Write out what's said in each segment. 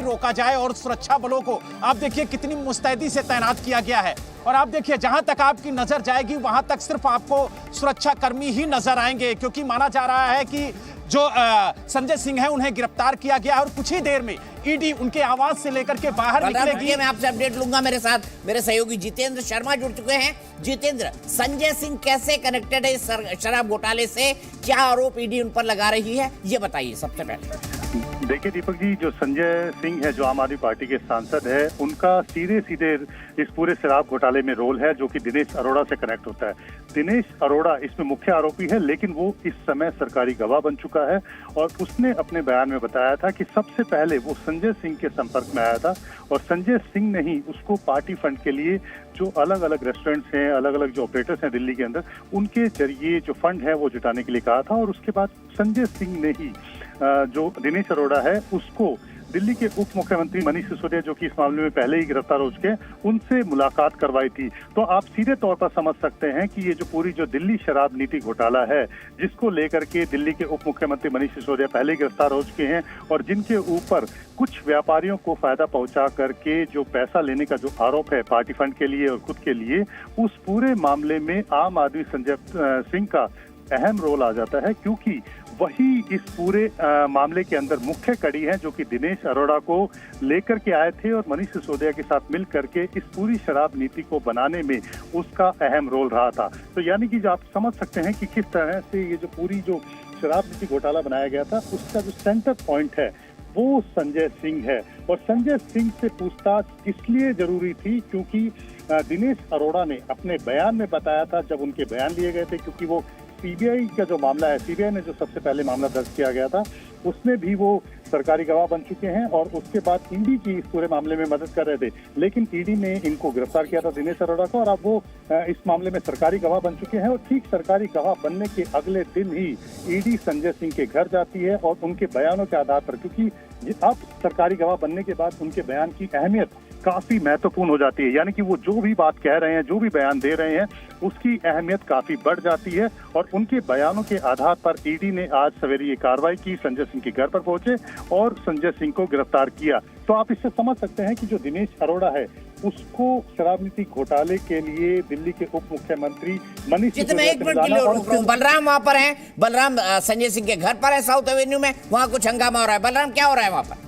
रोका जाए और सुरक्षा बलों को आप देखिए कितनी मुस्तैदी से तैनात किया गया है। और आप देखिए जहां तक आपकी नजर जाएगी वहां तक सिर्फ आपको सुरक्षा कर्मी ही नजर आएंगे, क्योंकि माना जा रहा है कि जो संजय सिंह है उन्हें गिरफ्तार किया गया और कुछ ही देर में ईडी उनके आवास से लेकर के बाहर निकलेगी। मैं आपसे अपडेट लूंगा। मेरे साथ मेरे सहयोगी जितेंद्र शर्मा जुड़ चुके हैं। जितेंद्र, संजय सिंह कैसे कनेक्टेड है इस शराब घोटाले से? क्या आरोप ईडी उन पर लगा रही है, ये बताइए सबसे पहले। देखिए दीपक जी, जो संजय सिंह है, जो आम आदमी पार्टी के सांसद है, उनका सीधे सीधे इस पूरे शराब घोटाले में रोल है, जो कि दिनेश अरोड़ा से कनेक्ट होता है। दिनेश अरोड़ा इसमें मुख्य आरोपी है, लेकिन वो इस समय सरकारी गवाह बन चुका है और उसने अपने बयान में बताया था कि सबसे पहले वो संजय सिंह के संपर्क में आया था और संजय सिंह ने ही उसको पार्टी फंड के लिए जो अलग अलग रेस्टोरेंट्स हैं, अलग अलग जो ऑपरेटर्स हैं दिल्ली के अंदर, उनके जरिए जो फंड है वो जुटाने के लिए कहा था। और उसके बाद संजय सिंह ने ही जो दिनेश अरोड़ा है उसको दिल्ली के उप मुख्यमंत्री मनीष सिसोदिया, जो कि इस मामले में पहले ही गिरफ्तार हो चुके हैं, उनसे मुलाकात करवाई थी। तो आप सीधे तौर पर समझ सकते हैं कि ये जो पूरी जो दिल्ली शराब नीति घोटाला है, जिसको लेकर के दिल्ली के उप मुख्यमंत्री मनीष सिसोदिया पहले ही गिरफ्तार हो चुके हैं और जिनके ऊपर कुछ व्यापारियों को फायदा पहुंचा करके जो पैसा लेने का जो आरोप है पार्टी फंड के लिए और खुद के लिए, उस पूरे मामले में आम आदमी संजय सिंह का अहम रोल आ जाता है, क्योंकि वही इस पूरे मामले के अंदर मुख्य कड़ी है, जो कि दिनेश अरोड़ा को लेकर के आए थे और मनीष सिसोदिया के साथ मिल करके इस पूरी शराब नीति को बनाने में उसका अहम रोल रहा था। तो यानी कि जो आप समझ सकते हैं कि किस तरह से ये जो पूरी जो शराब नीति घोटाला बनाया गया था, उसका जो सेंटर पॉइंट है वो संजय सिंह है। और संजय सिंह से पूछताछ इसलिए जरूरी थी क्योंकि दिनेश अरोड़ा ने अपने बयान में बताया था, जब उनके बयान लिए गए थे, क्योंकि वो सीबीआई का जो मामला है, सीबीआई ने जो सबसे पहले मामला दर्ज किया गया था, उसमें भी वो सरकारी गवाह बन चुके हैं और उसके बाद ईडी की इस पूरे मामले में मदद कर रहे थे। लेकिन ईडी ने इनको गिरफ्तार किया था दिनेश अरोड़ा को, और अब वो इस मामले में सरकारी गवाह बन चुके हैं। और ठीक सरकारी गवाह बनने के अगले दिन ही ईडी संजय सिंह के घर जाती है और उनके बयानों के आधार पर, क्योंकि अब सरकारी गवाह बनने के बाद उनके बयान की अहमियत काफी महत्वपूर्ण हो जाती है, यानी कि वो जो भी बात कह रहे हैं, जो भी बयान दे रहे हैं, उसकी अहमियत काफी बढ़ जाती है। और उनके बयानों के आधार पर ईडी ने आज सवेरे ये कार्रवाई की, संजय सिंह के घर पर पहुंचे और संजय सिंह को गिरफ्तार किया। तो आप इससे समझ सकते हैं कि जो दिनेश अरोड़ा है उसको शराब नीति घोटाले के लिए दिल्ली के उप मुख्यमंत्री मनीष सिसोदिया, बलराम वहाँ पर हैं। बलराम संजय सिंह के घर पर है साउथ एवेन्यू में, वहाँ कुछ हंगामा हो रहा है। बलराम, क्या हो रहा है वहाँ पर?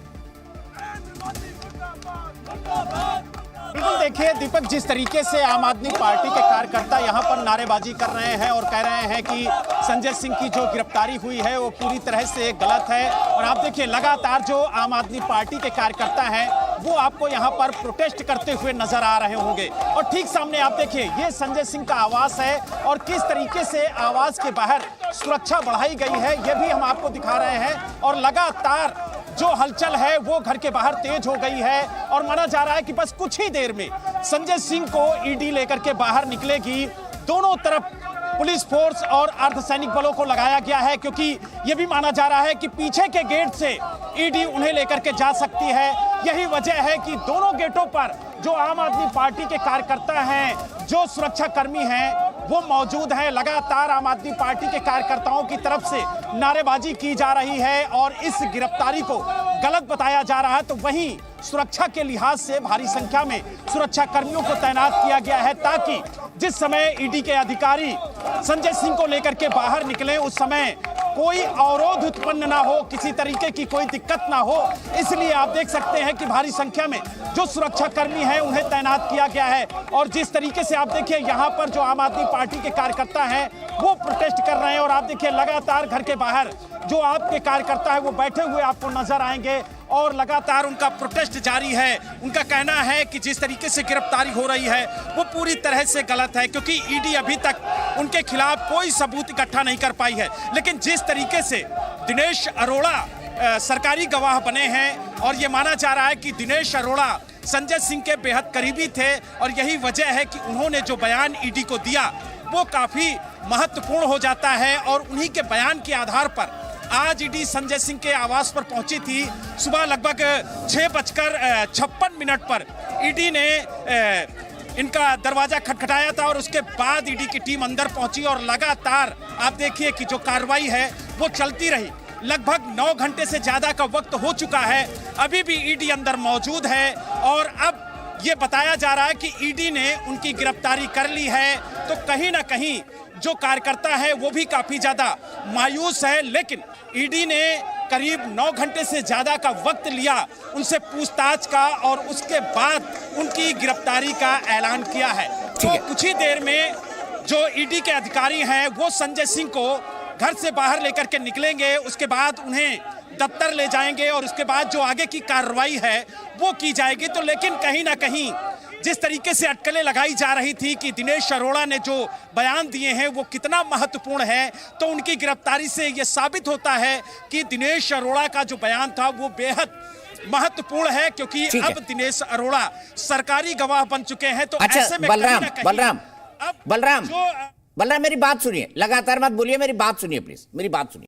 बिल्कुल देखिए दीपक, जिस तरीके से आम आदमी पार्टी के कार्यकर्ता यहाँ पर नारेबाजी कर रहे हैं और कह रहे हैं कि संजय सिंह की जो गिरफ्तारी हुई है वो पूरी तरह से गलत है। और आप देखिए लगातार जो आम आदमी पार्टी के कार्यकर्ता हैं वो आपको यहाँ पर प्रोटेस्ट करते हुए नजर आ रहे होंगे। और ठीक सामने आप देखिए ये संजय सिंह का आवास है और किस तरीके से आवास के बाहर सुरक्षा बढ़ाई गई है ये भी हम आपको दिखा रहे हैं। और लगातार जो हलचल है वो घर के बाहर तेज हो गई है और माना जा रहा है कि बस कुछ ही देर में संजय सिंह को ईडी लेकर के बाहर निकलेगी। दोनों तरफ पुलिस फोर्स और अर्धसैनिक बलों को लगाया गया है, क्योंकि यह भी माना जा रहा है कि पीछे के गेट से ईडी उन्हें लेकर के जा सकती है। यही वजह है कि दोनों गेटों पर जो आम आदमी पार्टी के कार्यकर्ता हैं, जो सुरक्षा कर्मी हैं, वो मौजूद हैं। लगातार आम आदमी पार्टी के कार्यकर्ताओं की तरफ से नारेबाजी की जा रही है और इस गिरफ्तारी को गलत बताया जा रहा है। तो वहीं सुरक्षा के लिहाज से भारी संख्या में सुरक्षा कर्मियों को तैनात किया गया है, ताकि जिस समय ईडी के अधिकारी संजय सिंह को लेकर के बाहर निकले उस समय कोई अवरोध उत्पन्न ना हो, किसी तरीके की कोई दिक्कत ना हो। इसलिए आप देख सकते हैं कि भारी संख्या में जो सुरक्षा कर्मी हैं उन्हें तैनात किया गया है। और जिस तरीके से आप देखिए यहाँ पर जो आम आदमी पार्टी के कार्यकर्ता हैं वो प्रोटेस्ट कर रहे हैं और आप देखिए लगातार घर के बाहर जो आपके कार्यकर्ता है वो बैठे हुए आपको नजर आएंगे और लगातार उनका प्रोटेस्ट जारी है। उनका कहना है कि जिस तरीके से गिरफ्तारी हो रही है वो पूरी तरह से गलत है, क्योंकि ईडी अभी तक उनके खिलाफ कोई सबूत इकट्ठा नहीं कर पाई है। लेकिन जिस तरीके से दिनेश अरोड़ा सरकारी गवाह बने हैं और ये माना जा रहा है कि दिनेश अरोड़ा संजय सिंह के बेहद करीबी थे और यही वजह है कि उन्होंने जो बयान ईडी को दिया वो काफी महत्वपूर्ण हो जाता है। और उन्हीं के बयान के आधार पर आज ईडी संजय सिंह के आवास पर पहुंची थी। सुबह लगभग 6:56 पर ईडी ने इनका दरवाजा खटखटाया था और उसके बाद ईडी की टीम अंदर पहुंची और लगातार आप देखिए कि जो कार्रवाई है वो चलती रही। लगभग 9 घंटे से ज्यादा का वक्त हो चुका है, अभी भी ईडी अंदर मौजूद है और अब ये बताया जा रहा है कि ईडी ने उनकी गिरफ्तारी कर ली है। तो कहीं ना कहीं जो कार्यकर्ता है वो भी काफी ज्यादा मायूस है, लेकिन ईडी ने करीब 9 घंटे से ज्यादा का वक्त लिया उनसे पूछताछ का और उसके बाद उनकी गिरफ्तारी का ऐलान किया है। तो कुछ ही देर में जो ईडी के अधिकारी हैं वो संजय सिंह को घर से बाहर लेकर के निकलेंगे, उसके बाद उन्हें दफ्तर ले जाएंगे और उसके बाद जो आगे की कार्रवाई है वो की जाएगी। तो लेकिन कहीं ना कहीं जिस तरीके से अटकलें लगाई जा रही थी कि दिनेश अरोड़ा ने जो बयान दिए हैं वो कितना महत्वपूर्ण है, तो उनकी गिरफ्तारी से ये साबित होता है कि दिनेश अरोड़ा का जो बयान था वो बेहद महत्वपूर्ण है, क्योंकि अब दिनेश अरोड़ा सरकारी गवाह बन चुके हैं। तो अच्छा, ऐसे में बलराम मेरी बात सुनिए, लगातार मत बोलिए, मेरी बात सुनिए प्लीज, मेरी बात सुनिए।